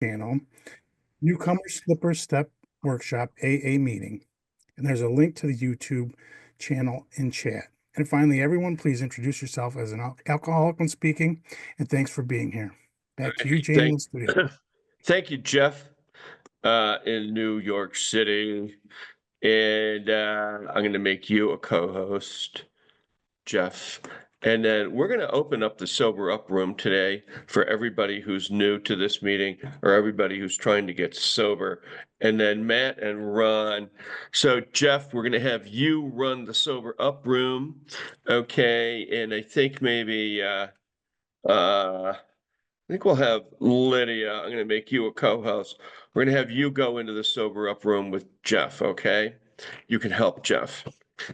channel, Newcomers Slipper Step Workshop AA meeting. And there's a link to the YouTube channel in chat. And finally, everyone, please introduce yourself as an alcoholic when speaking. And thanks for being here. Back to you, Jamie, in the studio. Thank you, Jeff, in New York City. And I'm going to make you a co-host, Jeff. And then we're going to open up the Sober Up room today for everybody who's new to this meeting or everybody who's trying to get sober. And then Matt and Ron. So Jeff, we're going to have you run the Sober Up room. Okay. And I think maybe, I think we'll have Lydia. I'm going to make you a co-host. We're going to have you go into the Sober Up room with Jeff. Okay. You can help Jeff.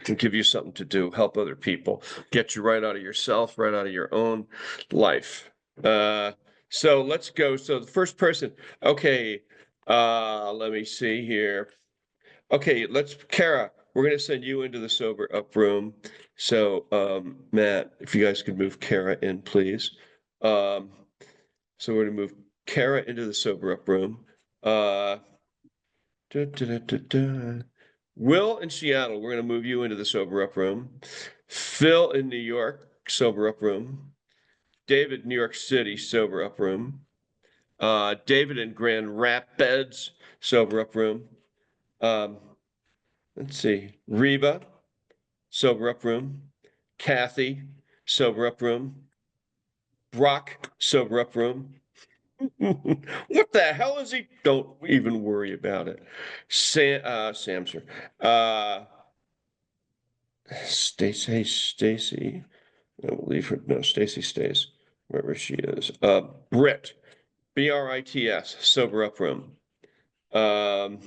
And give you something to do, help other people, get you right out of yourself, right out of your own life. So let's go. So the first person, okay, let me see here. Okay, Kara, we're going to send you into the Sober Up room. So Matt, if you guys could move Kara in, please. So we're going to move Kara into the Sober Up room. Will in Seattle, we're going to move you into the Sober Up room. Phil in New York, Sober Up room. David, New York City, Sober Up room. David in Grand Rapids, Sober Up room. Let's see, Reba, Sober Up room. Kathy, Sober Up room. Brock, Sober Up room. What the hell is he? Don't even worry about it. Samser. Stacy. I don't leave her. No, Stacy stays wherever she is. Britt, Brits, Sober Up room. So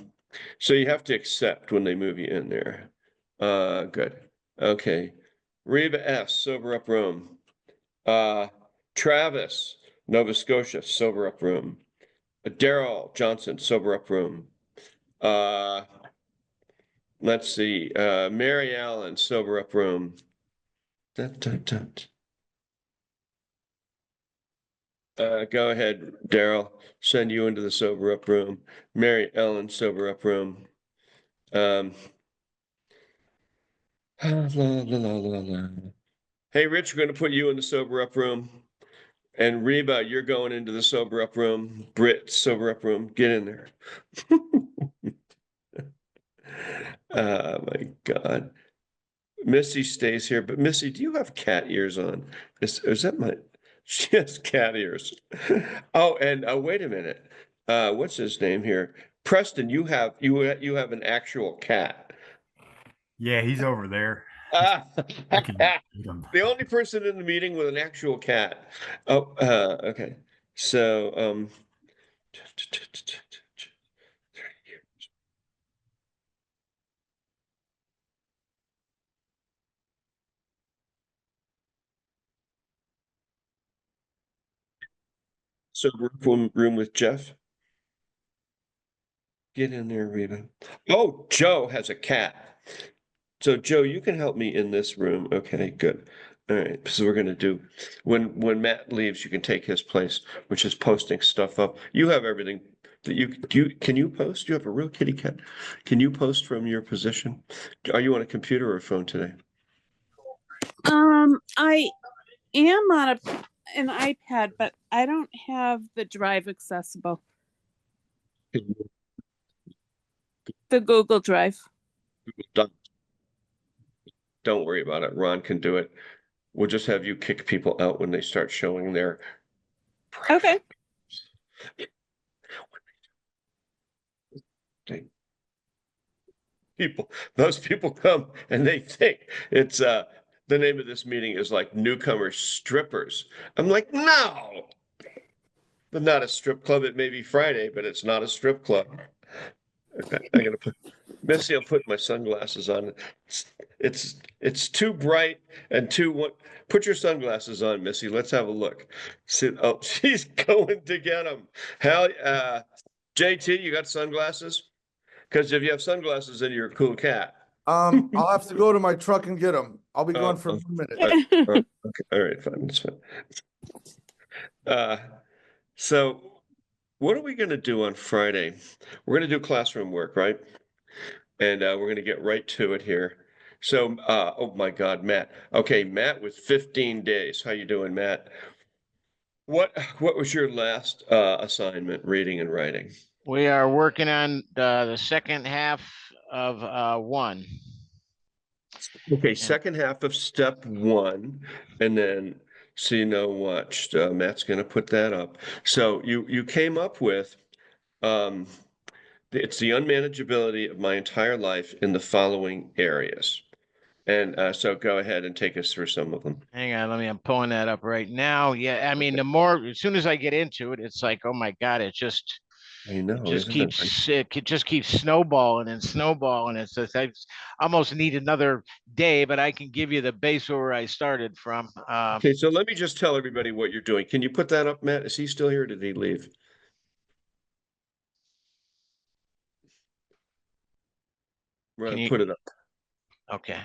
you have to accept when they move you in there. Good. Okay. Reba S, Sober Up room. Travis, Nova Scotia, Sober Up room. Daryl Johnson, Sober Up room. Let's see, Mary Allen, Sober Up room. Go ahead, Daryl. Send you into the Sober Up room. Mary Ellen, Sober Up room. Hey, Rich, we're going to put you in the Sober Up room. And Reba, you're going into the Sober Up room. Britt, Sober Up room. Get in there. Oh my God. Missy stays here, but Missy, do you have cat ears on? Is that my? She has cat ears. Oh, and wait a minute. What's his name here? Preston, you have an actual cat. Yeah, he's over there. The only person in the meeting with an actual cat. Oh, okay. So, so room with Jeff. Get in there, Reba. Oh, Joe has a cat. So Joe, you can help me in this room. Okay, good. All right. So we're gonna do when Matt leaves, you can take his place, which is posting stuff up. You have everything that can you post? You have a real kitty cat. Can you post from your position? Are you on a computer or a phone today? I am on an iPad, but I don't have the drive accessible. The Google Drive. Don't worry about it. Ron can do it. We'll just have you kick people out when they start showing their. Okay. Those people come and they think it's the name of this meeting is like Newcomers Strippers. I'm like, no, but not a strip club. It may be Friday, but it's not a strip club. Okay, I'm gonna put Missy. I'll put my sunglasses on. It's too bright and too what? Put your sunglasses on, Missy. Let's have a look. Oh, she's going to get them. Hell, JT, you got sunglasses? Because if you have sunglasses, then you're a cool cat. I'll have to go to my truck and get them. I'll be gone for a minute. Okay, all right, fine, that's fine. So what are we gonna do on Friday? We're gonna do classroom work, right? And we're gonna get right to it here. So, oh my God, Matt. Okay, Matt with 15 days. How you doing, Matt? What was your last assignment, reading and writing? We are working on the second half of one. Okay, second half of step one, and then so you know what, Matt's gonna put that up. So you came up with it's the unmanageability of my entire life in the following areas. And so go ahead and take us through some of them. Hang on, I'm pulling that up right now. Yeah, I mean, as soon as I get into it, it's like, oh my God, it just I know, isn't it? it just keeps snowballing and snowballing. It's just, I almost need another day, but I can give you the base where I started from. Okay, so let me just tell everybody what you're doing. Can you put that up, Matt? Is he still here or did he leave? You- Put it up. Okay.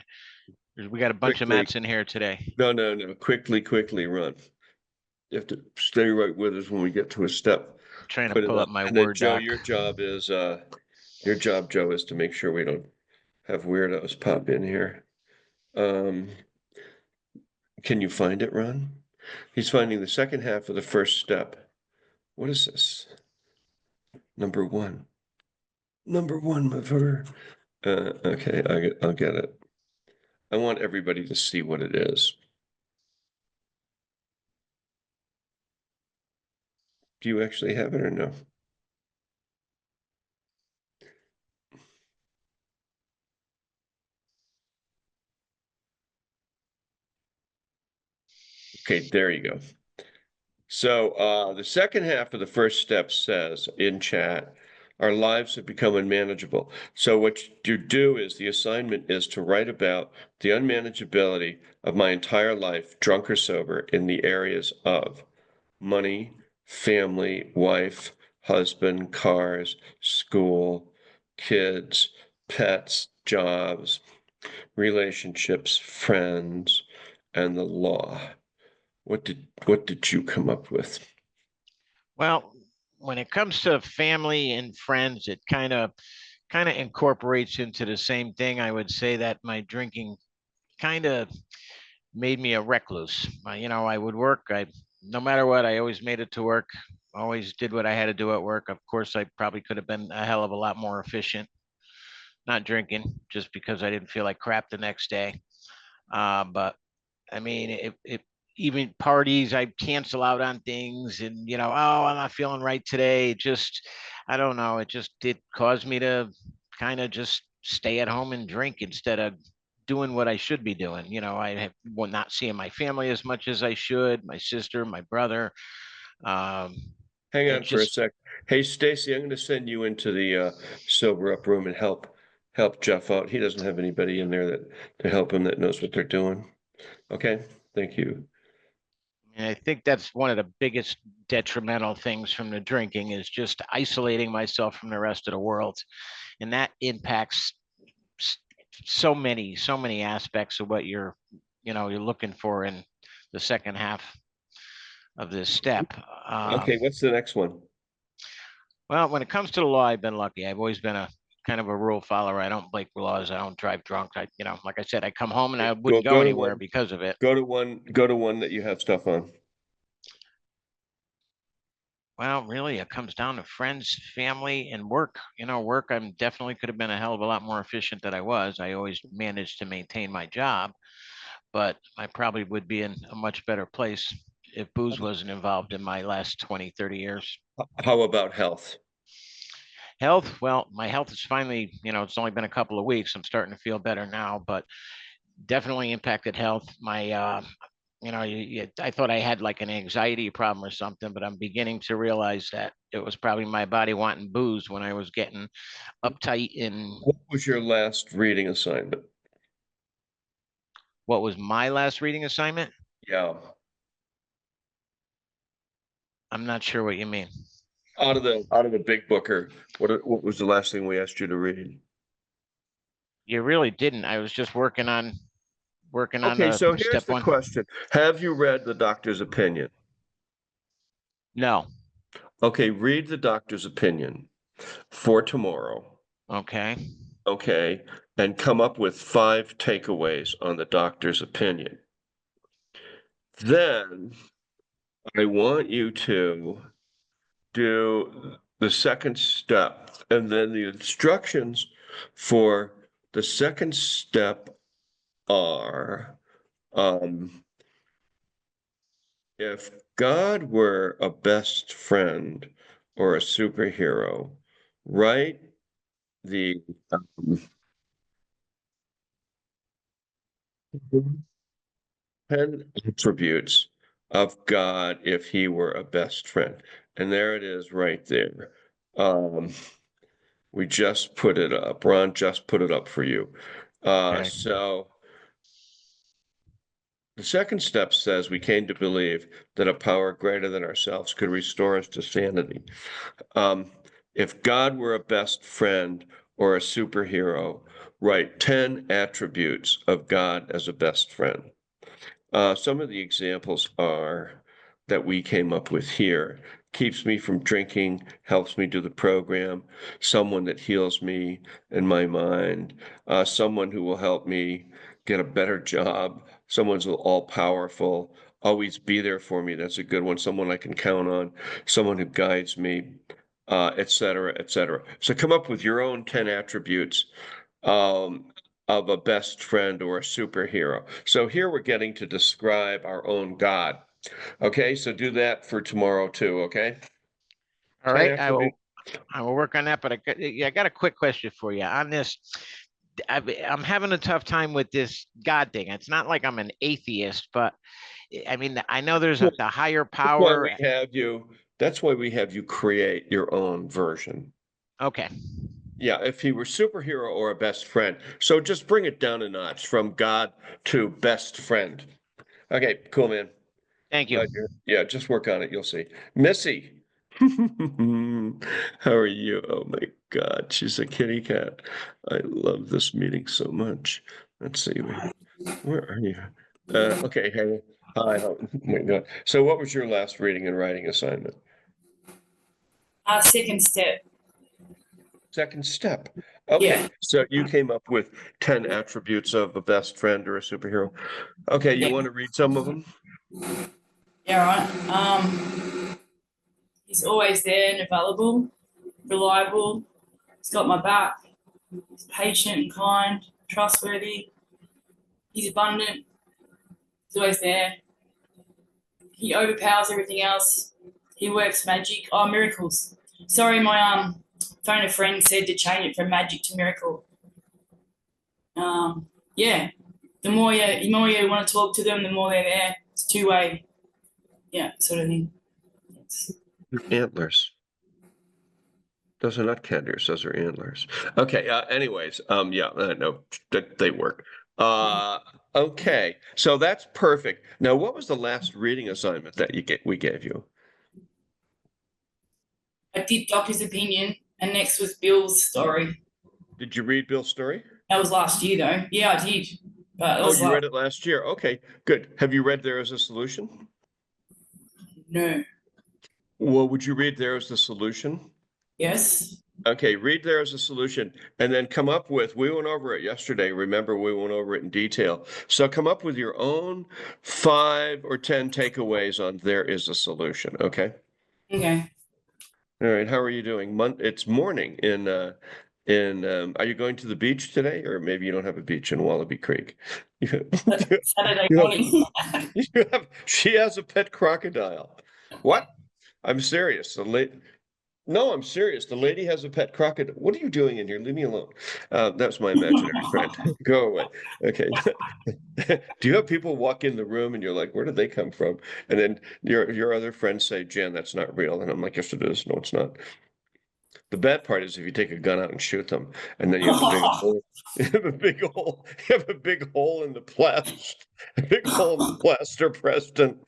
We got a bunch of Quickly. mats in here today. No. Quickly run. You have to stay right with us when we get to a step. I'm trying to Put it pull up up. my And then Word Joe, doc. your job, Joe, is to make sure we don't have weirdos pop in here. Can you find it, Ron? He's finding the second half of the first step. What is this? Number one, my brother. Okay, I'll get it. I want everybody to see what it is. Do you actually have it or no? Okay, there you go. So the second half of the first step says in chat, our lives have become unmanageable. So what you do is the assignment is to write about the unmanageability of my entire life, drunk or sober, in the areas of money, family, wife, husband, cars, school, kids, pets, jobs, relationships, friends, and the law. What did you come up with? Well, when it comes to family and friends, it kind of incorporates into the same thing. I would say that my drinking kind of made me a recluse. I would work. No matter what, I always made it to work. Always did what I had to do at work. Of course, I probably could have been a hell of a lot more efficient, not drinking, just because I didn't feel like crap the next day. But I mean, it even parties, I cancel out on things, and oh, I'm not feeling right today. I don't know. It caused me to kind of just stay at home and drink instead of doing what I should be doing. Not seeing my family as much as I should, my sister, my brother. Hang It on for a just, sec. Hey, Stacy, I'm going to send you into the sober up room and help Jeff out. He doesn't have anybody in there to help him that knows what they're doing. Okay, thank you. and I think that's one of the biggest detrimental things from the drinking is just isolating myself from the rest of the world. And that impacts so many aspects of what you're looking for in the second half of this step. Okay, what's the next one? Well, when it comes to the law, I've been lucky. I've always been a kind of a rule follower. I don't break laws. I don't drive drunk. Like I said, I come home and I wouldn't go anywhere because of it. Go to one that you have stuff on. Well, really, it comes down to friends, family, and work. Work, I'm definitely could have been a hell of a lot more efficient than I was. I always managed to maintain my job, but I probably would be in a much better place if booze wasn't involved in my last 20, 30 years. How about health? Health, well, my health is finally, it's only been a couple of weeks. I'm starting to feel better now, but definitely impacted health. I thought I had like an anxiety problem or something, but I'm beginning to realize that it was probably my body wanting booze when I was getting uptight. And What was your last reading assignment? what was my last reading assignment? Yeah. I'm not sure what you mean. Out of the big booker, what was the last thing we asked you to read? You really didn't. I was just working on Okay, so here's step the one. question. Have you read the doctor's opinion? No. Okay, read the doctor's opinion for tomorrow. Okay. Okay, and come up with 5 takeaways on the doctor's opinion. Then I want you to do the second step, and then the instructions for the second step are, if God were a best friend or a superhero, write the 10 attributes of God if he were a best friend. And there it is right there. We just put it up. Ron just put it up for you. Okay. So the second step says we came to believe that a power greater than ourselves could restore us to sanity. If God were a best friend or a superhero, write 10 attributes of God as a best friend. Some of the examples are that we came up with here. Keeps me from drinking, helps me do the program, someone that heals me in my mind, someone who will help me get a better job, someone's all powerful, always be there for me. That's a good one. Someone I can count on, someone who guides me, et cetera, et cetera. So come up with your own 10 attributes of a best friend or a superhero. So here we're getting to describe our own God. Okay, so do that for tomorrow too, okay? All 10 right. attributes. I will work on that, but I got a quick question for you on this. I'm having a tough time with this God thing. It's not like I'm an atheist, but I mean, I know there's the higher That's why power. we have you, that's why we have you create your own version. Okay. Yeah, if he were superhero or a best friend. So just bring it down a notch from God to best friend. Okay, cool, man. Thank you. Yeah, just work on it. You'll see. Missy. How are you? Oh my God, she's a kitty cat. I love this meeting so much. Let's see. Where are you? Okay, hey. Hi. Oh my God. So what was your last reading and writing assignment? Second step. Second step. Okay, Yeah. so you came up with 10 attributes of a best friend or a superhero. Okay, you Yeah. want to read some of them? Yeah, right. He's always there and available, reliable. He's got my back. He's patient and kind, trustworthy. He's abundant. He's always there. He overpowers everything else. He works magic. Oh, miracles. Sorry, my phone a friend said to change it from magic to miracle. Yeah. The more you want to talk to them, the more they're there. It's two-way. Yeah, sort of thing. Antlers. Those are not cat those are antlers. Okay, anyways, yeah, no, they work. Okay, so that's perfect. Now, what was the last reading assignment that we gave you? I did Doctor's opinion, and next was Bill's story. Did you read Bill's story? That was last year, though. Yeah, I did. But it Oh, was you read it last year. Okay, good. Have you read There Is a Solution? no. Well, would you read There Is the Solution? Yes. Okay, read There Is a Solution and then come up with, we went over it yesterday. Remember, we went over it in detail. So come up with your own 5 or 10 takeaways on There Is a Solution. Okay. Okay. All right. How are you doing? It's morning are you going to the beach today? Or maybe you don't have a beach in Wallaby Creek. Saturday morning. She has a pet crocodile. What? I'm serious. No, I'm serious. The lady has a pet crocodile. What are you doing in here? Leave me alone. That's my imaginary friend. Go away. Okay. Do you have people walk in the room and you're like, where did they come from? And then your other friends say, Jen, that's not real. And I'm like, yes, it is. No, it's not. The bad part is if you take a gun out and shoot them, and then you have a big hole, you have a big hole, you have a big hole in the plaster, a big hole in the plaster, Preston.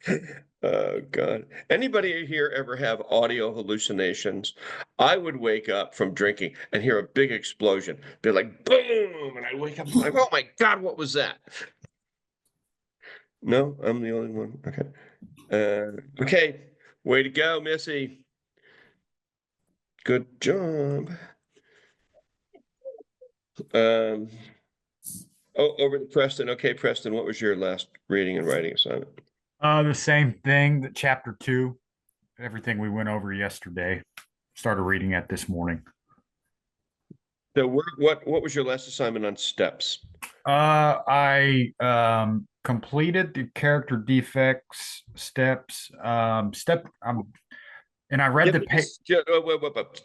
Oh God. Anybody here ever have audio hallucinations? I would wake up from drinking and hear a big explosion, be like boom, and I wake up like, oh my God, what was that? No, I'm the only one. Okay. Okay, way to go, Missy. Good job. Oh, over to Preston. Okay, Preston, what was your last reading and writing assignment? The same thing, that chapter 2, everything we went over yesterday. Started reading it this morning. So what was your last assignment on steps? I completed the character defects steps. And I read Give the me, page.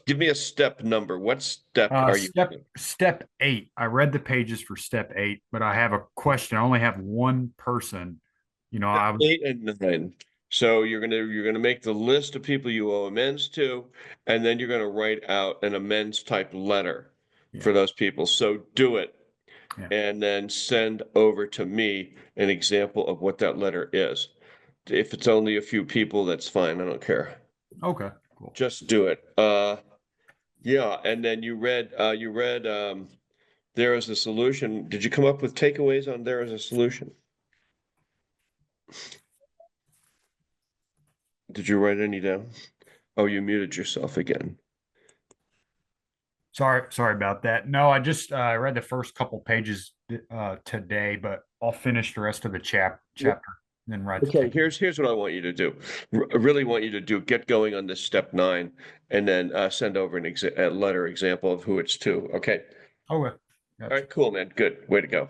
give me a step number. What step are you? Step 8. I read the pages for step 8, but I have a question. I only have one person. You know, I 8 and 9. So you're gonna make the list of people you owe amends to, and then you're gonna write out an amends type letter for those people. So do it. Yeah. And then send over to me an example of what that letter is. If it's only a few people, that's fine. I don't care. Okay, cool. Just do it. Yeah, and then you read There Is a Solution. Did you come up with takeaways on There Is a Solution? Did you write any down? Oh, you muted yourself again. Sorry about that. No, I just read the first couple pages today, but I'll finish the rest of the chapter, then write the Okay, take. here's what I want you to do. I really want you to get going on this step 9, and then send over a letter example of who it's to. Okay. Okay. All right, cool, man. Good. Way to go.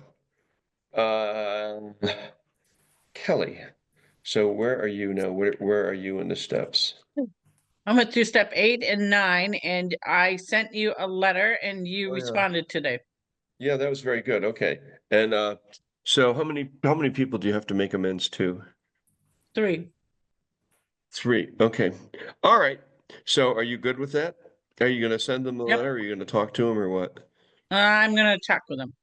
Kelly. So where are you now? Where are you in the steps? I'm at 2 step 8 and 9, and I sent you a letter and you Oh, yeah. responded today. Yeah, that was very good. Okay. And so how many people do you have to make amends to? 3. 3. Okay. All right. So are you good with that? Are you going to send them the Yep. letter? Are you going to talk to them or what? I'm gonna talk with them.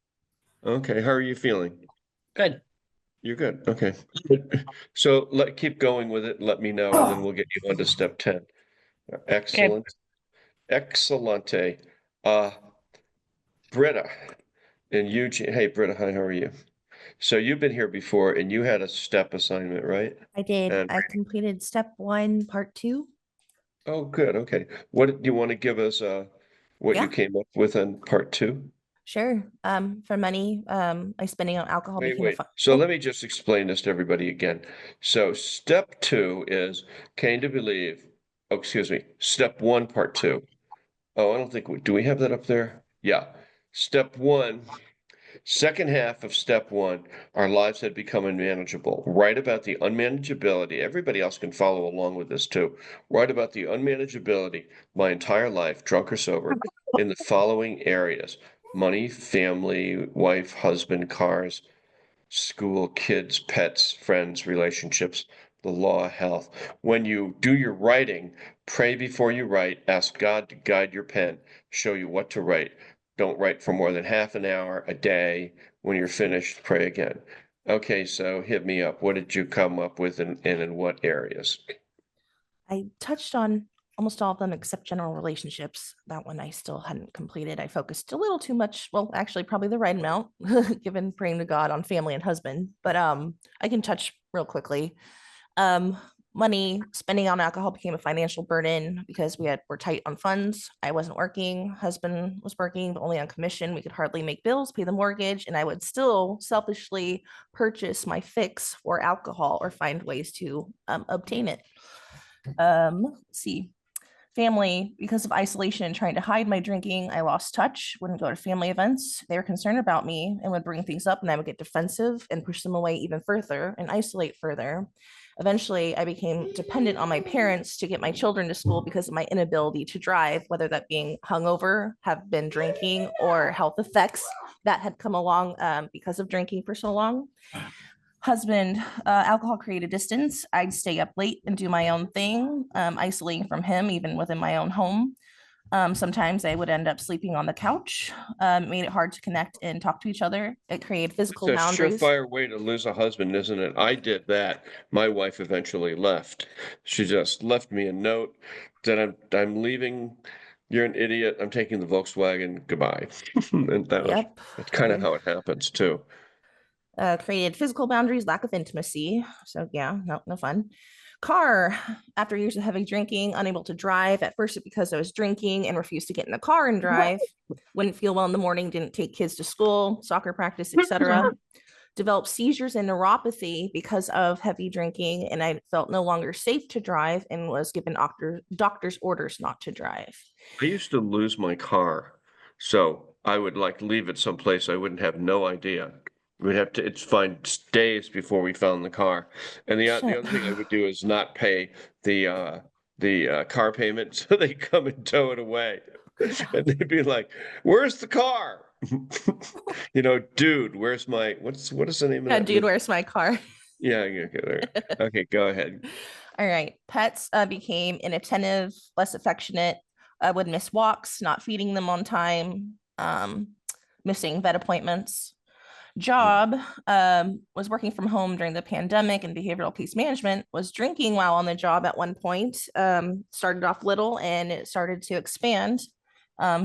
Okay. How are you feeling? Good. You're good. Okay. So keep going with it. Let me know, and then we'll get you on to step 10. Excellent. Excellente. Britta and Eugene. Hey, Britta. Hi, how are you? So you've been here before and you had a step assignment, right? I did. And I completed step 1, part 2. oh, good. Okay. What do you want to give us what you Yeah. came up with on part 2? Sure. For money, my spending on alcohol became a Wait. fun. So let me just explain this to everybody again. So step 2 is came to believe. Oh, excuse me. Step 1, part 2. Oh, I don't think do we have that up there? Yeah. Step 1. Second half of step 1, our lives had become unmanageable. Write about the unmanageability. Everybody else can follow along with this too. Write about the unmanageability my entire life, drunk or sober, in the following areas: money, family, wife, husband, cars, school, kids, pets, friends, relationships, the law, health. When you do your writing, pray before you write, ask God to guide your pen, show you what to write. Don't write for more than half an hour a day. When you're finished, pray again. Okay, so hit me up. What did you come up with and in what areas? I touched on almost all of them except general relationships. That one I still hadn't completed. I focused a little too much, well, actually probably the right amount, given praying to God on family and husband. But I can touch real quickly. Money spending on alcohol became a financial burden because we're tight on funds. I wasn't working, husband was working, but only on commission. We could hardly make bills, pay the mortgage, and I would still selfishly purchase my fix for alcohol or find ways to obtain it. Let's see. Family, because of isolation and trying to hide my drinking, I lost touch, wouldn't go to family events. They were concerned about me and would bring things up, and I would get defensive and push them away even further and isolate further. Eventually, I became dependent on my parents to get my children to school because of my inability to drive, whether that being hungover, have been drinking, or health effects that had come along because of drinking for so long. Husband, alcohol created distance. I'd stay up late and do my own thing, isolating from him, even within my own home. Sometimes I would end up sleeping on the couch. Made it hard to connect and talk to each other. It created physical It's a boundaries. surefire way to lose a husband, isn't it? I did that. My wife eventually left. She just left me a note that I'm leaving. You're an idiot. I'm taking the Volkswagen. Goodbye. And that's kind of how it happens too. Created physical boundaries, lack of intimacy. So yeah, no fun. car after years of heavy drinking, unable to drive. At first, because I was drinking and refused to get in the car and drive. Wouldn't feel well in the morning, didn't take kids to school, soccer practice, etc. Developed seizures and neuropathy because of heavy drinking, and I felt no longer safe to drive and was given doctor's orders not to drive. I used to lose my car, so I would like leave it someplace I wouldn't have no idea. We'd have to, it's find days before we found the car. And the Shit. other thing I would do is not pay the car payment, so they come and tow it away. And they'd be like, "Where's the car?" You know, dude, where's my what is the name of Yeah, that dude, movie? where's my car? Yeah, okay, okay, go ahead. All right. Pets became inattentive, less affectionate, would miss walks, not feeding them on time, missing vet appointments. Job was working from home during the pandemic and behavioral case management, was drinking while on the job at one point, started off little and it started to expand.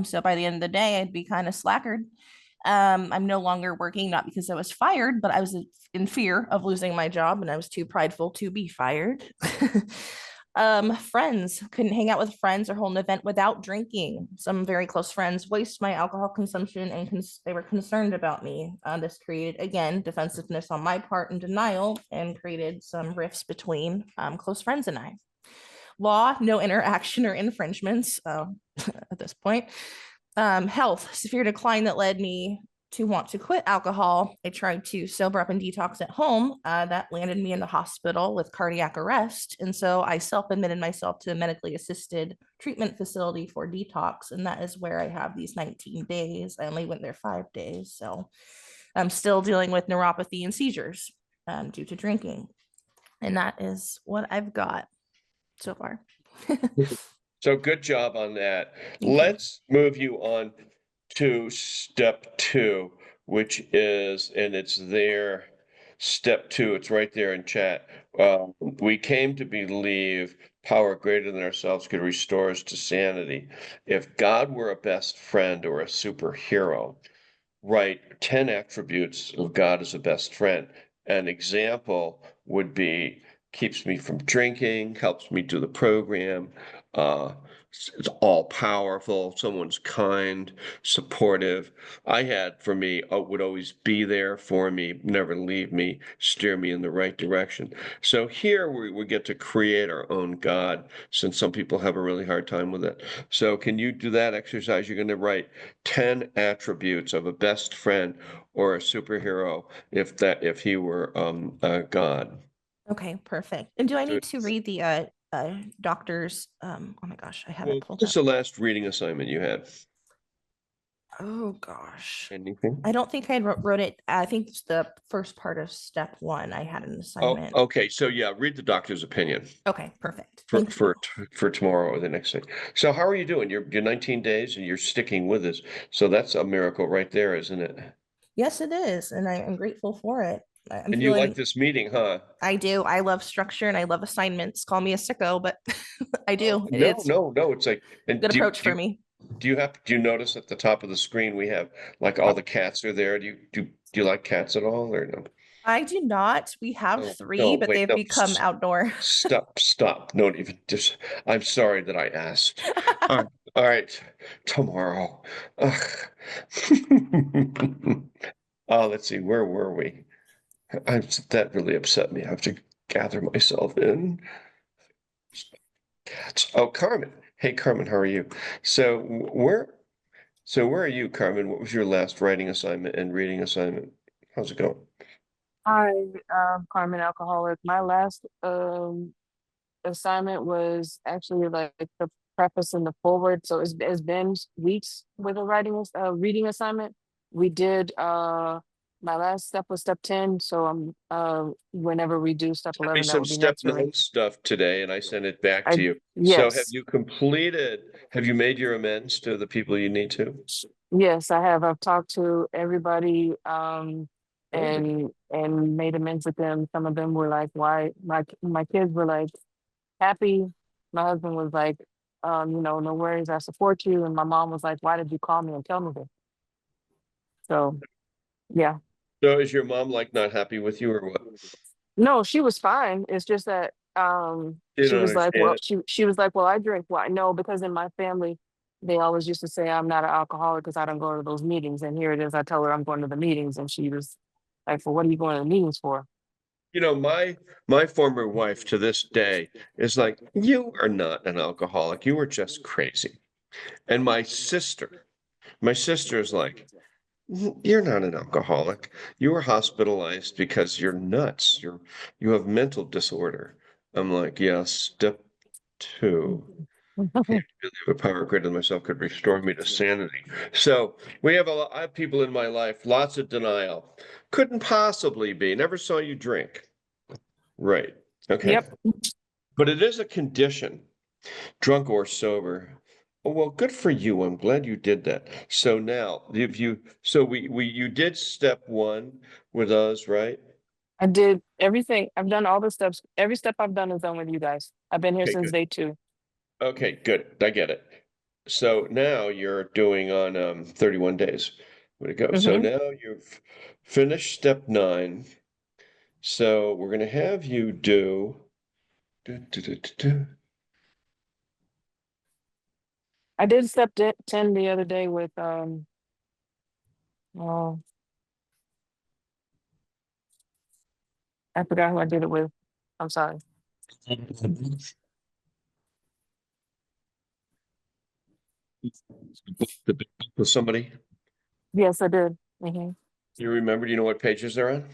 So by the end of the day, I'd be kind of slackered. I'm no longer working, not because I was fired, but I was in fear of losing my job and I was too prideful to be fired. Friends, couldn't hang out with friends or hold an event without drinking. Some very close friends voiced my alcohol consumption and they were concerned about me. This created, again, defensiveness on my part and denial, and created some rifts between close friends and I. Law, no interaction or infringements at this point. Health, severe decline that led me to want to quit alcohol. I tried to sober up and detox at home. That landed me in the hospital with cardiac arrest. And so I self-admitted myself to a medically assisted treatment facility for detox. And that is where I have these 19 days. I only went there 5 days. So I'm still dealing with neuropathy and seizures due to drinking. And that is what I've got so far. So good job on that. Thank you. Let's move you on to step 2, which is, and it's there, step 2, it's right there in chat. We came to believe power greater than ourselves could restore us to sanity. If God were a best friend or a superhero, write 10 attributes of God as a best friend. An example would be keeps me from drinking, helps me do the program, it's all powerful, someone's kind, supportive. I had for me, would always be there for me, never leave me, steer me in the right direction. So here we get to create our own God, since some people have a really hard time with it. So can you do that exercise? You're going to write 10 attributes of a best friend or a superhero if he were a God. Okay, perfect. And do I need to read the doctor's oh my gosh, I have it pulled What's up. the last reading assignment you had? Oh gosh. Anything? I don't think I wrote it. I think it's the first part of step 1. I had an Oh, assignment. okay. So yeah, read the doctor's opinion Okay, perfect. for Thank you. for tomorrow or the next day. So how are you doing? You're 19 days and you're sticking with us. So that's a miracle right there, isn't it? Yes, it is, and I'm grateful for it. I'm And you like feeling. this meeting, huh? I do. I love structure and I love assignments. Call me a sicko, but I do. No, It's no. It's like, a and good approach for me. do you notice at the top of the screen we have like all the cats are there? Do you like cats at all or no? I do not. We have Oh, 3, no, but wait, they've no, become outdoor. Stop. Don't even just, I'm sorry that I asked. All right, tomorrow. Ugh. Oh, let's see, where were we? That really upset me. I have to gather myself in. Cats. Oh, Carmen. Hey, Carmen, how are you? So where are you, Carmen? What was your last writing assignment and reading assignment? How's it going? Hi, Carmen Alcoholic. My last assignment was actually like the preface and the forward. So it's been weeks with a reading assignment. We did my last step was step 10. So I'm whenever we do step Sent me 11, that some would be step next for me. 9 stuff today and I sent it back I to you. So yes. have you made your amends to the people you need to? Yes, I have. I've talked to everybody Good. and made amends with them. Some of them were like, why my kids were like happy. My husband was like, no worries, I support you. And my mom was like, why did you call me and tell me this? So yeah. So is your mom like not happy with you or what? No, she was fine. It's just that You she don't was like, well, understand. she was like, well, I drink. Well, I know because in my family, they always used to say I'm not an alcoholic because I don't go to those meetings. And here it is. I tell her I'm going to the meetings, and she was like, well, what are you going to the meetings for? You know, my former wife to this day is like, you are not an alcoholic. You are just crazy. And my sister is like, you're not an alcoholic. You were hospitalized because you're nuts. You have mental disorder. I'm like, yeah, step two. Can't believe a power greater than myself could restore me to sanity. So we have I have people in my life, lots of denial. Couldn't possibly be. Never saw you drink. Right. Okay. Yep. But it is a condition, drunk or sober. Oh, well, good for you. I'm glad you did that. So now, if you, so you did step one with us, right? I did everything. I've done all the steps. Every step I've done is done with you guys. I've been here Okay, since good. day 2. Okay, good. I get it. So now you're doing on 31 days. Way to go. So Hmm. now you've finished step 9. So we're going to have you do. I did step 10 the other day with oh, I forgot who I did it with. I'm sorry. The big book with somebody. Yes, I did. Hmm. You remember? Do you know what pages they're on?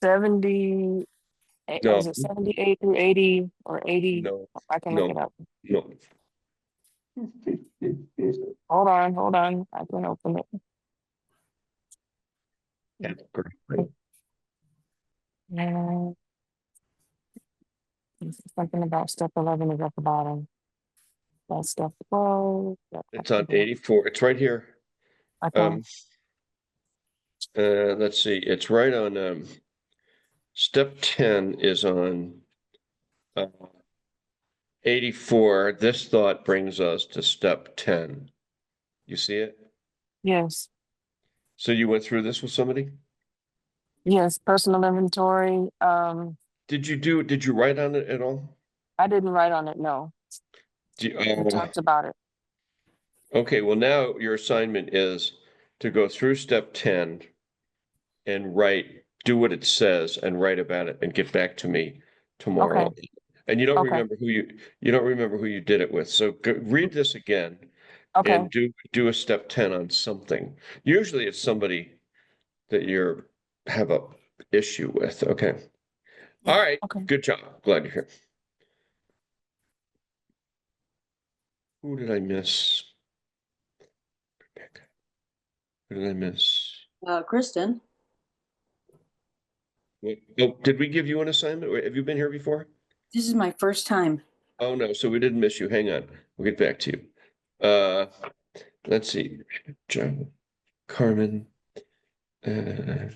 70, No, is it 78 through 80 or 80? no, I can look no, it up. no. Hold on. I can open it. Yeah, great. Uh, something about step 11 is at the bottom. That's step 12. It's on 84. It's right here. Okay. Let's see. It's right on step 10 is on 84. This thought brings us to step 10. You see it? Yes. So you went through this with somebody? Yes. Personal inventory. Did you write on it at all? I didn't write on it. No. We talked about it. Okay, well now your assignment is to go through step 10 and do what it says and write about it and get back to me tomorrow. Okay. And you don't Okay. remember you don't remember who you did it with. So read this again Okay. and do a step 10 on something. Usually it's somebody that you have a issue with. Okay. All right. Okay. Good job. Glad you're here. Who did I miss? Who did I miss? Kristen, Oh, did we give you an assignment? Have you been here before? this is my first time. Oh, no. So we didn't miss you. Hang on. We'll get back to you. Let's see. John, Carmen. Okay,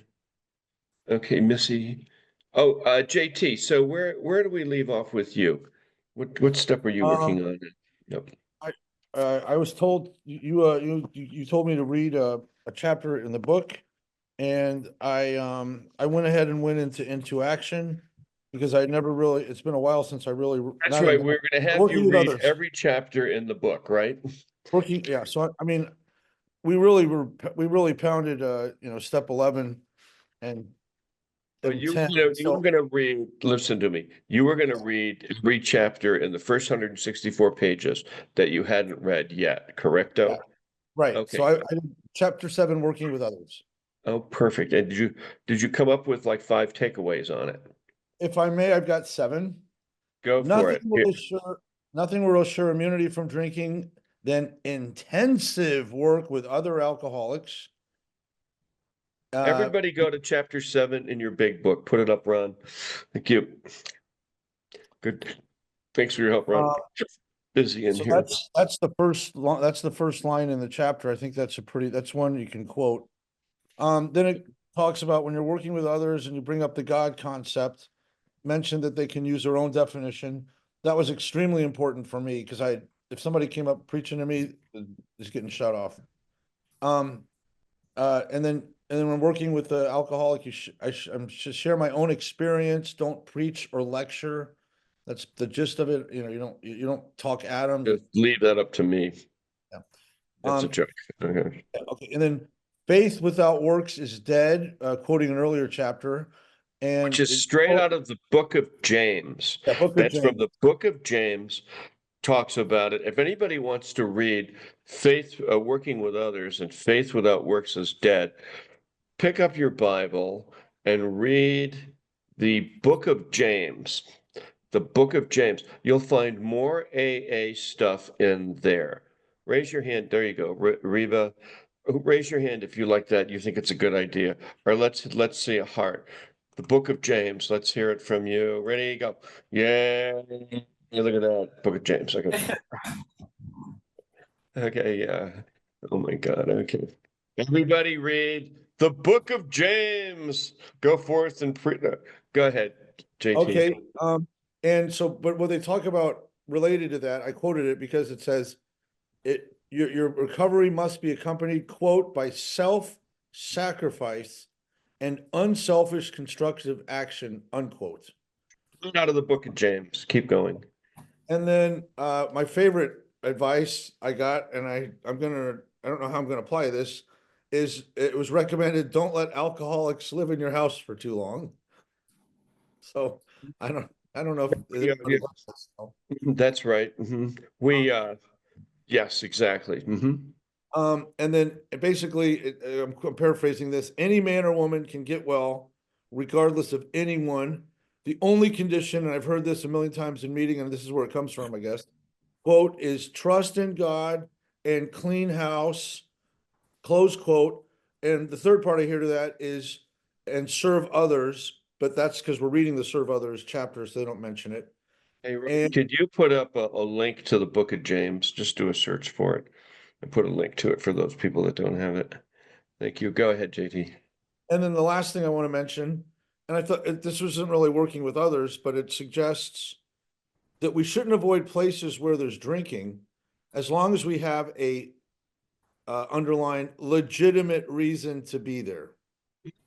Missy. Oh, JT. So where do we leave off with you? What step are you working on? Yep. I was told you told me to read a chapter in the book, and I went ahead and went into action because I never really, it's been a while since I really. That's not right. in- We're going to have working you with read others. every chapter in the book, right? Working, yeah, so I mean, we really pounded step 11 and But you 10. you So were going to read. Listen to me. You were going to read every chapter in the first 164 pages that you hadn't read yet. Correcto? Yeah. Right. Okay. So I did chapter 7, working with others. Oh, perfect. And did you come up with like 5 takeaways on it? If I may, I've got 7. Go for Nothing it. will assure, nothing will assure immunity from drinking than intensive work with other alcoholics. Everybody go to chapter 7 in your big book. Put it up, Ron. Thank you. Good. Thanks for your help, Ron. Busy in So here. that's the first line in the chapter. I think that's one you can quote. Then it talks about when you're working with others and you bring up the God concept, mention that they can use their own definition. That was extremely important for me because if somebody came up preaching to me, it's getting shut off. And then when working with the alcoholic, I should share my own experience. Don't preach or lecture. That's the gist of it. You don't talk at them. Just leave that up to me. Yeah. That's a joke. Okay. Okay, and then faith without works is dead, quoting an earlier chapter. And Which is straight out of the book of James. Yeah, book of That's from James. the book of James, talks about it. If anybody wants to read faith, working with others, and faith without works is dead, pick up your Bible and read the book of James. The book of James. You'll find more AA stuff in there. Raise your hand. There you go. Reba, raise your hand if you like that. You think it's a good idea. Or let's see a heart. The book of James. Let's hear it from you. Ready? Go. Yeah. Look at that. Book of James. Okay. Okay. Yeah. Oh my God. Okay. Everybody read the book of James. Go forth and go ahead, JT. Okay. And so, but what they talk about related to that, I quoted it because it says your recovery must be accompanied, quote, by self-sacrifice and unselfish constructive action, unquote. Out of the book of James. Keep going. And then my favorite advice I got, and I don't know how I'm gonna apply this, is it was recommended, don't let alcoholics live in your house for too long. So I don't know if anybody wants this, so. That's right. We yes, exactly. And then basically, I'm paraphrasing this, any man or woman can get well regardless of anyone. The only condition, and I've heard this a million times in meeting, and this is where it comes from, I guess, quote, is trust in God and clean house, close quote. And the third part I hear to that is, and serve others, but that's because we're reading the serve others chapter, so they don't mention it. Hey, could you put up a link to the book of James? Just do a search for it and put a link to it for those people that don't have it. Thank you. Go ahead, JT. And then the last thing I want to mention, and I thought this wasn't really working with others, but it suggests that we shouldn't avoid places where there's drinking as long as we have a underlying legitimate reason to be there.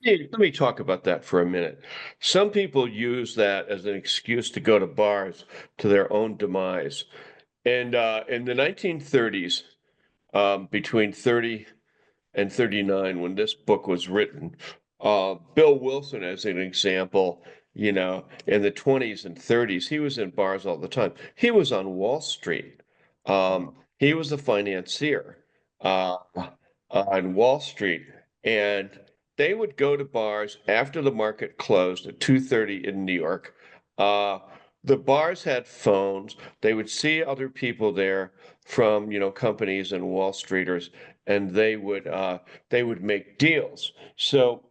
Let me talk about that for a minute. Some people use that as an excuse to go to bars to their own demise. And in the 1930s, between 30 and 39, when this book was written, Bill Wilson, as an example, in the 20s and 30s, he was in bars all the time. He was on Wall Street. He was the financier on Wall Street, and they would go to bars after the market closed at 2:30 in New York. The bars had phones. They would see other people there from, companies and Wall Streeters, and they would make deals. So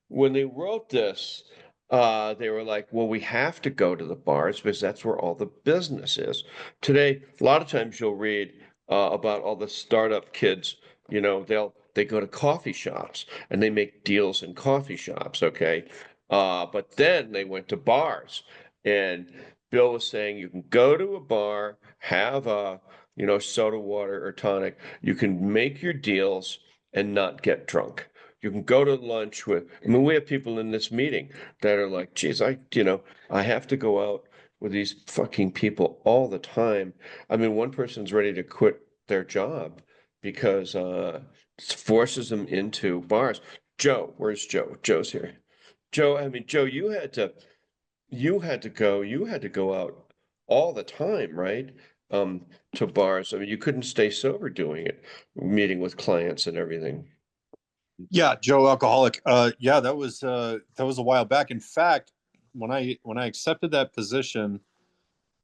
when they wrote this, they were like, well, we have to go to the bars because that's where all the business is. Today, a lot of times you'll read about all the startup kids, they go to coffee shops and they make deals in coffee shops, okay? But then they went to bars, and Bill was saying you can go to a bar, have a, soda water or tonic. You can make your deals and not get drunk. You can go to lunch with, we have people in this meeting that are like, geez, I have to go out with these fucking people all the time. One person's ready to quit their job because it forces them into bars. Joe, where's Joe? Joe's here. Joe, Joe, you had to go out all the time, right? To bars. You couldn't stay sober doing it, meeting with clients and everything. Yeah, Joe Alcoholic. Yeah, that was a while back. In fact, when I accepted that position,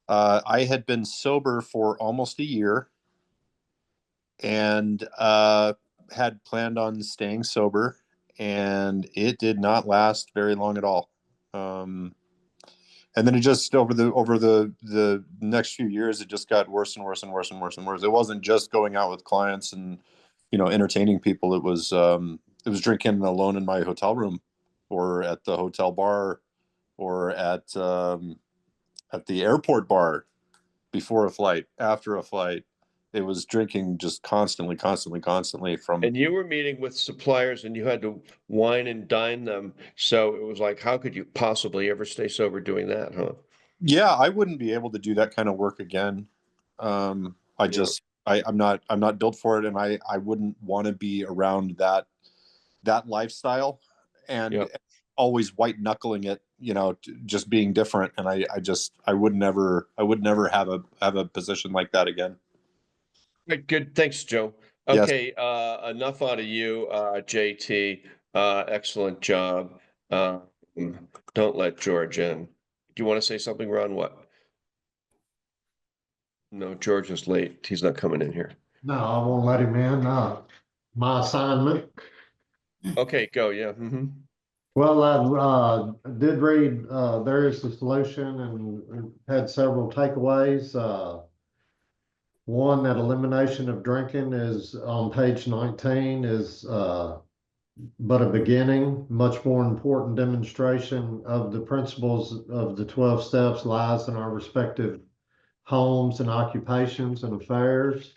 I had been sober for almost a year and had planned on staying sober, and it did not last very long at all. And then it just over the next few years, it just got worse and worse and worse and worse and worse. It wasn't just going out with clients and entertaining people. It was drinking alone in my hotel room, or at the hotel bar, or at the airport bar before a flight, after a flight. It was drinking just constantly from. And you were meeting with suppliers and you had to wine and dine them. So it was like, how could you possibly ever stay sober doing that, huh? Yeah, I wouldn't be able to do that kind of work again. I just, I'm not built for it, and I wouldn't want to be around that lifestyle and always white knuckling it, just being different. And I would never have a position like that again. Right, good. Thanks, Joe. Yes. Okay, enough out of you, JT. Excellent job. Don't let George in. Do you want to say something, Ron? What? No, George is late. He's not coming in here. No, I won't let him in. My assignment. Okay, go. Yeah. Well, I did read There is the Solution and had several takeaways. One, that elimination of drinking is on page 19 is but a beginning, much more important demonstration of the principles of the 12 steps lies in our respective homes and occupations and affairs.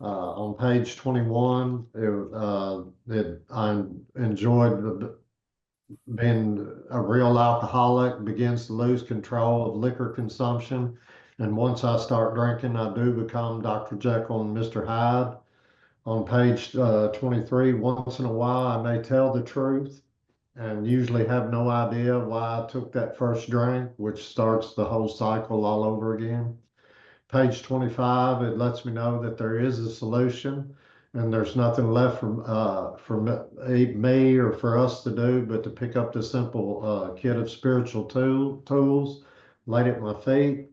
On page 21, I enjoyed being a real alcoholic begins to lose control of liquor consumption. And once I start drinking, I do become Dr. Jekyll and Mr. Hyde. On page 23, once in a while, I may tell the truth and usually have no idea why I took that first drink, which starts the whole cycle all over again. Page 25, it lets me know that there is a solution and there's nothing left for me or for us to do but to pick up the simple kit of spiritual tools laid at my feet.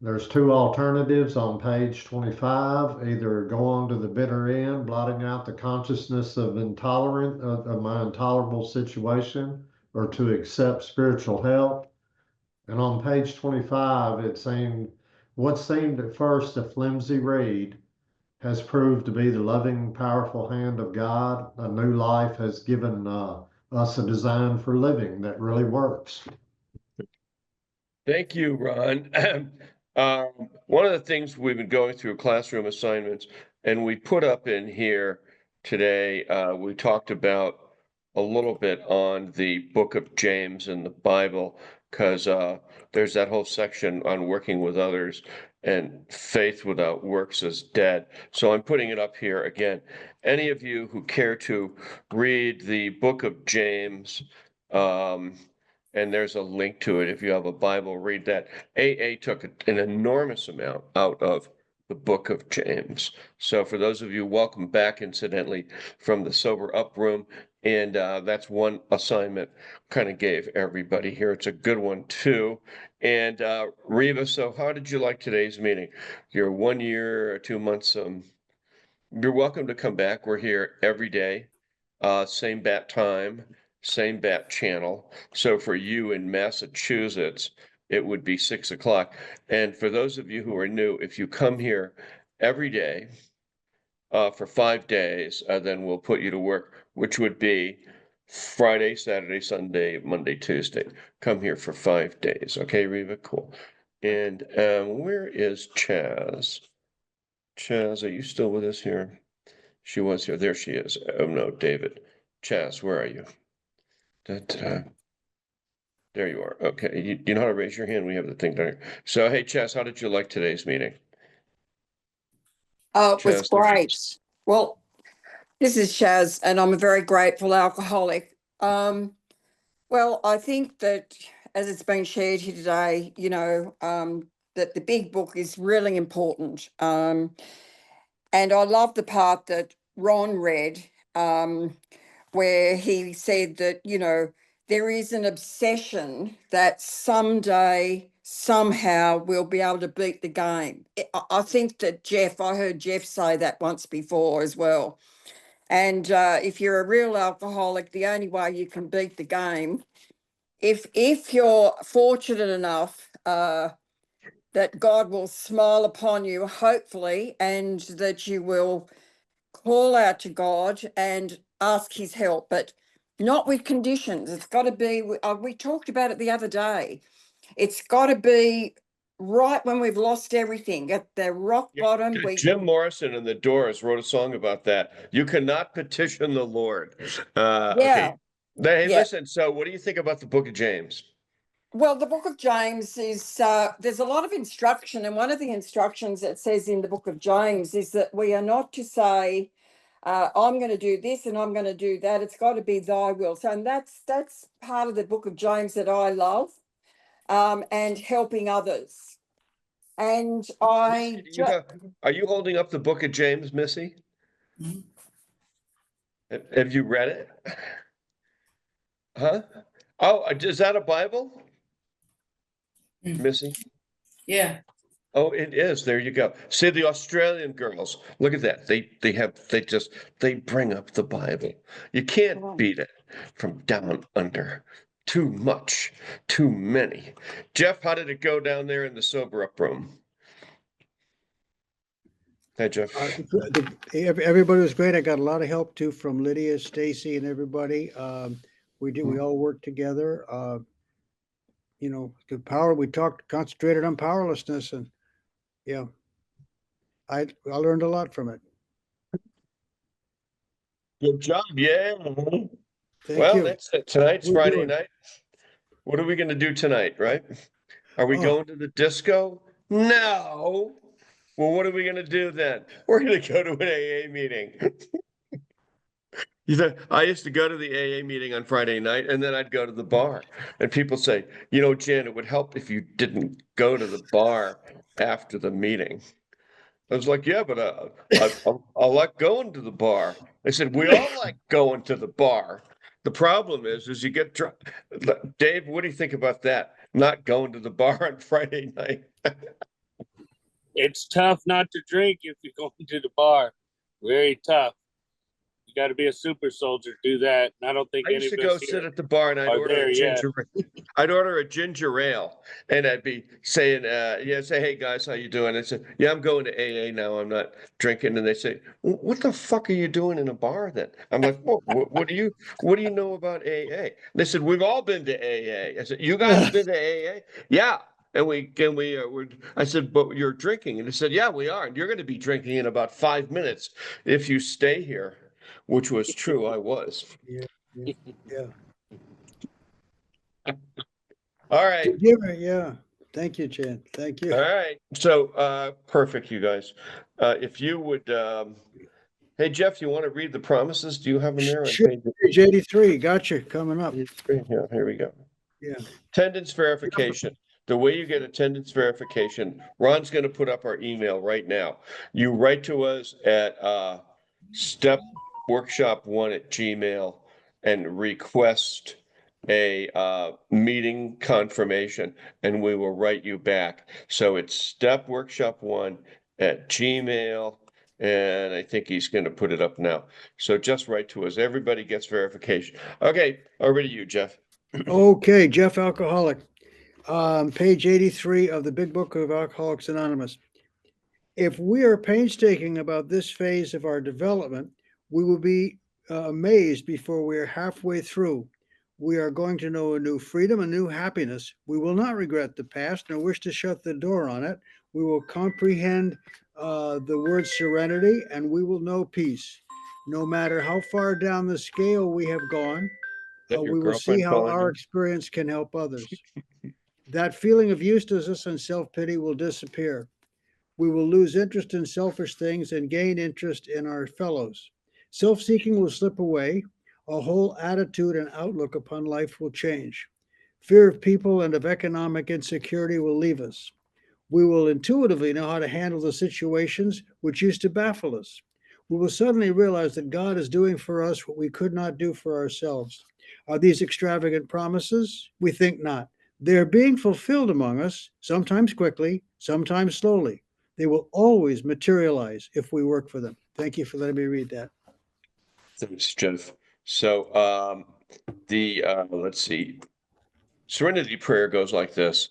There's two alternatives on page 25. Either go on to the bitter end, blotting out the consciousness of my intolerable situation, or to accept spiritual help. And on page 25, it's saying what seemed at first a flimsy reed has proved to be the loving, powerful hand of God. A new life has given us a design for living that really works. Thank you, Ron. One of the things we've been going through classroom assignments, and we put up in here today, we talked about a little bit on the book of James in the Bible, because there's that whole section on working with others, and faith without works is dead. So I'm putting it up here again. Any of you who care to read the book of James, and there's a link to it. If you have a Bible, read that. AA took an enormous amount out of the book of James. So for those of you, welcome back, incidentally, from the Sober Up room. And that's one assignment kind of gave everybody here. It's a good one, too. And Reva, so how did you like today's meeting? Your 1 year or 2 months, you're welcome to come back. We're here every day, same bat time, same bat channel. So for you in Massachusetts, it would be 6 o'clock. And for those of you who are new, if you come here every day for 5 days, then we'll put you to work, which would be Friday, Saturday, Sunday, Monday, Tuesday. Come here for 5 days. Okay, Reva? Cool. And where is Chaz? Chaz, are you still with us here? She was here. There she is. Oh no, David. Chaz, where are you? There you are. Okay. You know how to raise your hand? We have the thing there. So, hey, Chaz, how did you like today's meeting? It was great. Well, this is Shaz, and I'm a very grateful alcoholic. Well, I think that as it's been shared here today, that the big book is really important. And I love the part that Ron read, where he said that, there is an obsession that someday, somehow we'll be able to beat the game. I think that I heard Jeff say that once before as well. And if you're a real alcoholic, the only way you can beat the game, if you're fortunate enough that God will smile upon you, hopefully, and that you will call out to God and ask his help, but not with conditions. It's got to be, we talked about it the other day. It's got to be right when we've lost everything, at the rock bottom. Jim Morrison and the Doors wrote a song about that. You cannot petition the Lord. Okay. Hey, listen, so what do you think about the book of James? Well, the book of James is, there's a lot of instruction. And one of the instructions that says in the book of James is that we are not to say, I'm going to do this and I'm going to do that. It's got to be thy will. So, and that's part of the book of James that I love, and helping others. And Are you holding up the book of James, Missy? Have you read it? Huh? Oh, is that a Bible? Missy? Yeah. Oh, it is. There you go. See, the Australian girls, look at that. They bring up the Bible. You can't beat it from down under. Too much, too many. Jeff, how did it go down there in the sober up room? Hey, Jeff. Everybody was great. I got a lot of help too from Lydia, Stacy, and everybody. We all worked together. You know, we concentrated on powerlessness, and yeah, I learned a lot from it. Good job. Yeah. Thank Well, you. that's it. Tonight's We're Friday doing- night. What are we going to do tonight, right? Are we Oh. going to the disco? No. Well, what are we going to do then? We're going to go to an AA meeting. I used to go to the AA meeting on Friday night, and then I'd go to the bar. And people say, you know, Jan, it would help if you didn't go to the bar after the meeting. I was like, yeah, but I like going to the bar. They said, we all like going to the bar. The problem is you get drunk. Dave, what do you think about that? Not going to the bar on Friday night. It's tough not to drink if you're going to the bar. Very tough. You got to be a super soldier to do that. And I don't think I any used of to go us sit here at the bar and I'd are order there a yet. I'd order a ginger ale, and I'd be saying, say, hey guys, how you doing? I said, yeah, I'm going to AA now. I'm not drinking. And they say, what the fuck are you doing in a bar then? I'm like, well, what do you know about AA? They said, we've all been to AA. I said, you guys have been to AA? Yeah. And I said, but you're drinking. And they said, yeah, we are. And you're going to be drinking in about 5 minutes if you stay here, which was true. I was. Yeah. All right. Yeah. Thank you, Jan. Thank you. All right. So, perfect, you guys. If you would, hey, Jeff, you want to read the promises? Do you have them there? On Sure. Page 83. Gotcha. Coming up. Yeah, here we go. Yeah. Attendance verification. The way you get attendance verification, Ron's going to put up our email right now. You write to us at stepworkshop1@gmail and request a meeting confirmation, and we will write you back. So it's stepworkshop1@gmail, and I think he's going to put it up now. So just write to us. Everybody gets verification. Okay, over to you, Jeff. Okay, Jeff Alcoholic. Page 83 of the Big Book of Alcoholics Anonymous. If we are painstaking about this phase of our development, we will be amazed before we are halfway through. We are going to know a new freedom, a new happiness. We will not regret the past nor wish to shut the door on it. We will comprehend the word serenity, and we will know peace. No matter how far down the scale we have gone, we will see how our experience can help others. That feeling of uselessness and self-pity will disappear. We will lose interest in selfish things and gain interest in our fellows. Self-seeking will slip away. Our whole attitude and outlook upon life will change. Fear of people and of economic insecurity will leave us. We will intuitively know how to handle the situations which used to baffle us. We will suddenly realize that God is doing for us what we could not do for ourselves. Are these extravagant promises? We think not. They are being fulfilled among us, sometimes quickly, sometimes slowly. They will always materialize if we work for them. Thank you for letting me read that. Thanks, Jeff. So let's see. Serenity prayer goes like this.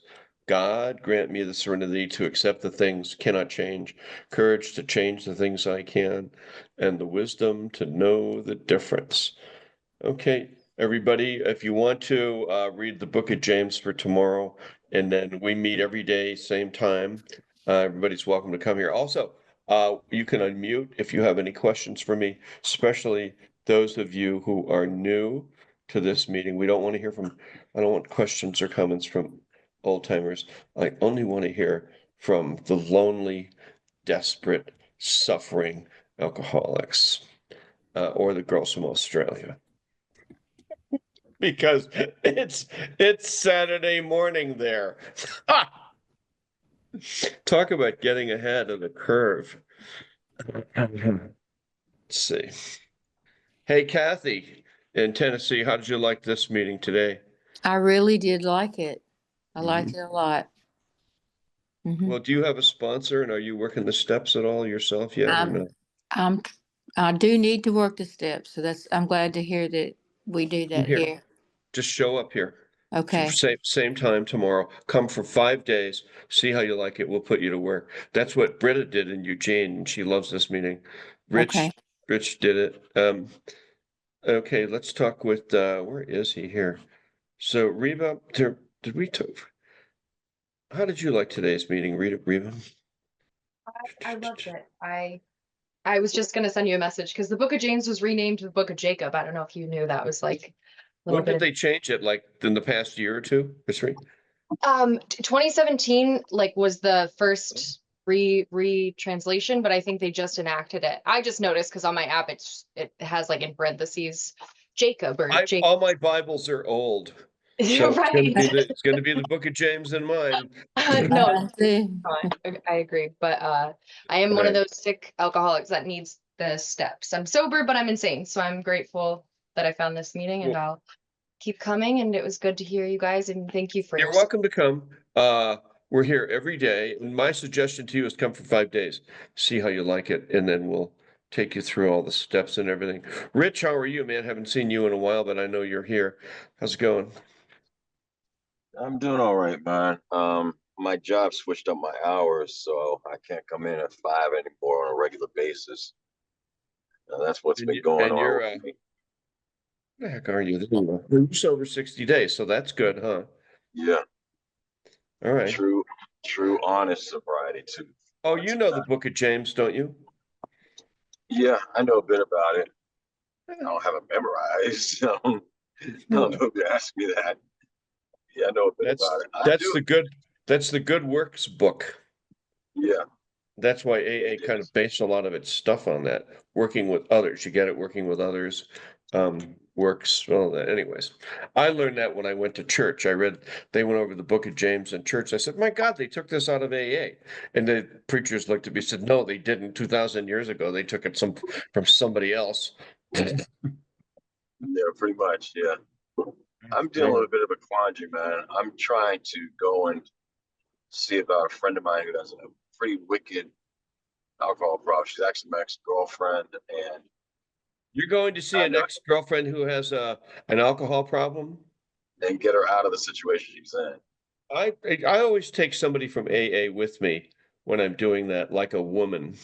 God, grant me the serenity to accept the things cannot change, courage to change the things I can, and the wisdom to know the difference. Okay, everybody, if you want to read the book of James for tomorrow, and then we meet every day, same time, everybody's welcome to come here. Also, you can unmute if you have any questions for me, especially those of you who are new. to this meeting. We don't want to hear from, I don't want questions or comments from old timers. I only want to hear from the lonely, desperate, suffering alcoholics, or the girls from Australia. Because it's Saturday morning there. Talk about getting ahead of the curve. Let's see. Hey, Kathy in Tennessee, how did you like this meeting today? I really did like it. I liked it a lot. Well, do you have a sponsor and are you working the steps at all yourself yet or no? I do need to work the steps, so I'm glad to hear that we do that here. Just show up here. Okay. Same time tomorrow. Come for 5 days. See how you like it. We'll put you to work. That's what Britta did in Eugene. She loves this meeting. Rich did it. Okay, let's talk with where is he here? So Reba, did we talk? How did you like today's meeting, Reba? I loved it. I was just gonna send you a message because the Book of James was renamed the Book of Jacob. I don't know if you knew that was like a little When did they change it? Like in the past year or two or three? 2017 like was the first retranslation, but I think they just enacted it. I just noticed because on my app it has like in parentheses Jacob or Jacob. All my Bibles are old. So Right. it's gonna be the Book of James in mine. No, I agree. But I am one of those sick alcoholics that needs the steps. I'm sober, but I'm insane. So I'm grateful that I found this meeting and I'll keep coming. And it was good to hear you guys. And thank you for You're welcome to come. We're here every day. And my suggestion to you is come for 5 days, see how you like it, and then we'll take you through all the steps and everything. Rich, how are you, man? Haven't seen you in a while, but I know you're here. How's it going? I'm doing all right, man. My job switched up my hours, so I can't come in at 5 anymore on a regular basis. That's what's been going on. Where the heck are you? You're just over 60 days, so that's good, huh? Yeah. All right. True, honest sobriety too. Oh, you know the Book of James, don't you? Yeah, I know a bit about it. I don't have it memorized. I don't know if you asked me that. Yeah, I know a bit about it. That's the good works book. Yeah. That's why AA kind of based a lot of its stuff on that. Working with others. You get it, working with others. Works well. Anyways, I learned that when I went to church. They went over the Book of James in church. I said, "My God, they took this out of AA." And the preachers looked at me and said, "No, they didn't. 2,000 years ago, they took it from somebody else." Yeah, pretty much. Yeah. I'm dealing with a bit of a quandary, man. I'm trying to go and see about a friend of mine who has a pretty wicked alcohol problem. She's actually my ex-girlfriend, and you're going to see an ex-girlfriend who has an alcohol problem and get her out of the situation she's in. I always take somebody from AA with me when I'm doing that, like a woman.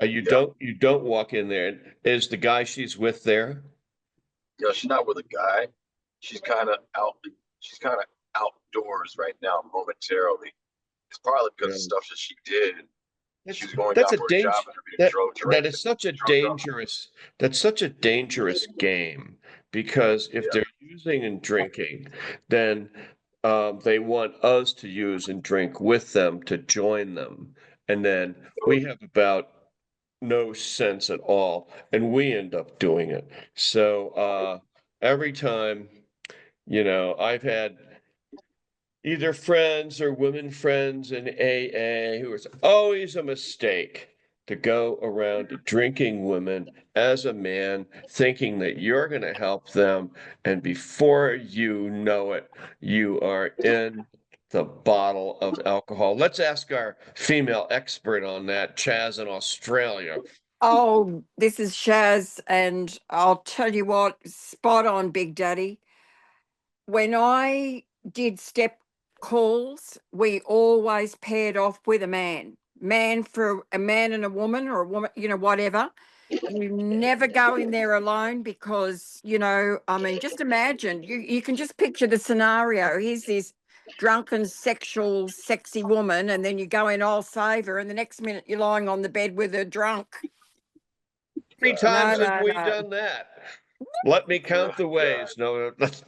You don't walk in there. Is the guy she's with there? No, she's not with a guy. She's kind of out. She's kind of outdoors right now, momentarily. It's probably because of stuff that she did. She was going down for a job interview. That is such a dangerous. That's such a dangerous game because if they're using and drinking, then they want us to use and drink with them to join them, and then we have about no sense at all, and we end up doing it. So every time. I've had either friends or women friends in AA who it's always a mistake to go around drinking women as a man, thinking that you're going to help them. And before you know it, you are in the bottle of alcohol. Let's ask our female expert on that, Chaz in Australia. Oh, this is Shaz, and I'll tell you what, spot on, Big Daddy. When I did step calls, we always paired off with a man. For a man and a woman, or a woman, whatever. You never go in there alone because, just imagine, you can just picture the scenario. Here's this drunken, sexual, sexy woman, and then you go in, I'll save her, and the next minute you're lying on the bed with her drunk. 3 times have we done that? Let me count the ways. No, It's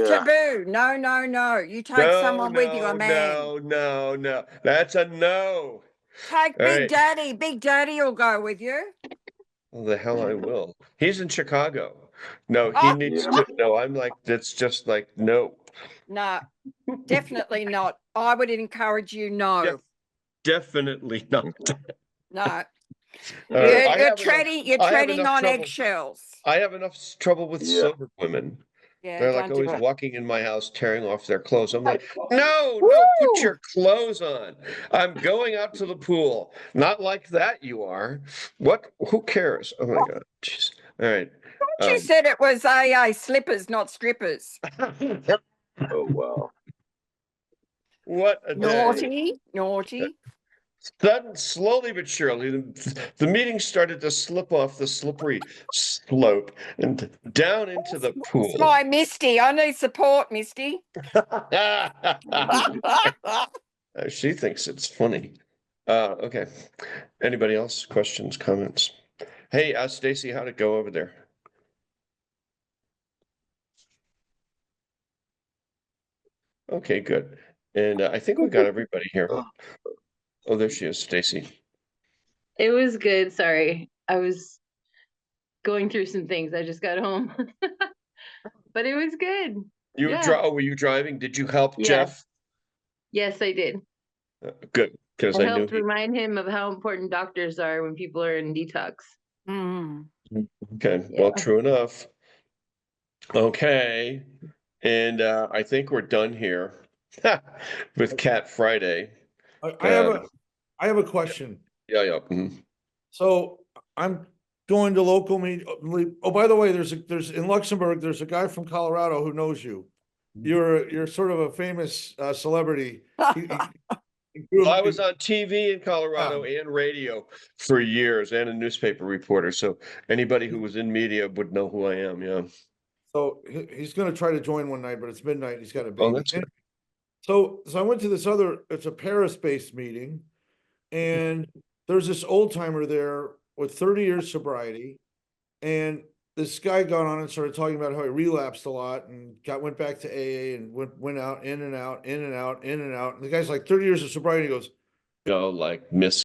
taboo. No, no, no. You take no, someone with you, a man. no. That's a no. Take All Big right. Daddy. Big Daddy will go with you. Well, the hell I will. He's in Chicago. No, he Oh, needs to. No, I'm like, that's just like, no. no, definitely not. I would encourage you, no. Definitely not. No. All right, You're treading on eggshells. I have enough trouble with sober women. Yeah, They're like don't do always it. walking in my house, tearing off their clothes. I'm like, no, put your clothes on. I'm going out to the pool. Not like that, you are. What? Who cares? Oh my God. Jeez. All right. You said it was AA slippers, not strippers. Oh, wow. What a day. Naughty. Slowly but surely, the meeting started to slip off the slippery slope and down into the pool. It's my Misty. I need support, Misty. She thinks it's funny. Okay. Anybody else? Questions, comments? Hey, Stacy, how'd it go over there? Okay, good. And I think we got everybody here. Oh, there she is, Stacy. It was good. Sorry. I was going through some things. I just got home. But it was good. Were you driving? Did you help Jeff? Yes, I did. Good, because I I knew helped remind him of how important doctors are when people are in detox. Okay, well, true enough. Okay, and I think we're done here with Cat Friday. I have a question. Yeah. So I'm going to local meet. Oh, by the way, there's in Luxembourg, there's a guy from Colorado who knows you. You're sort of a famous celebrity. Well, I was on TV in Colorado and radio for years, and a newspaper reporter. So anybody who was in media would know who I am. Yeah. So he's going to try to join one night, but it's midnight. He's got a baby. Oh, that's good. So I went to this it's a Paris-based meeting, and there's this old timer there with 30 years sobriety, and this guy got on and started talking about how he relapsed a lot and went back to AA and went out, in and out. And the guy's like 30 years of sobriety. He goes, Go like Miss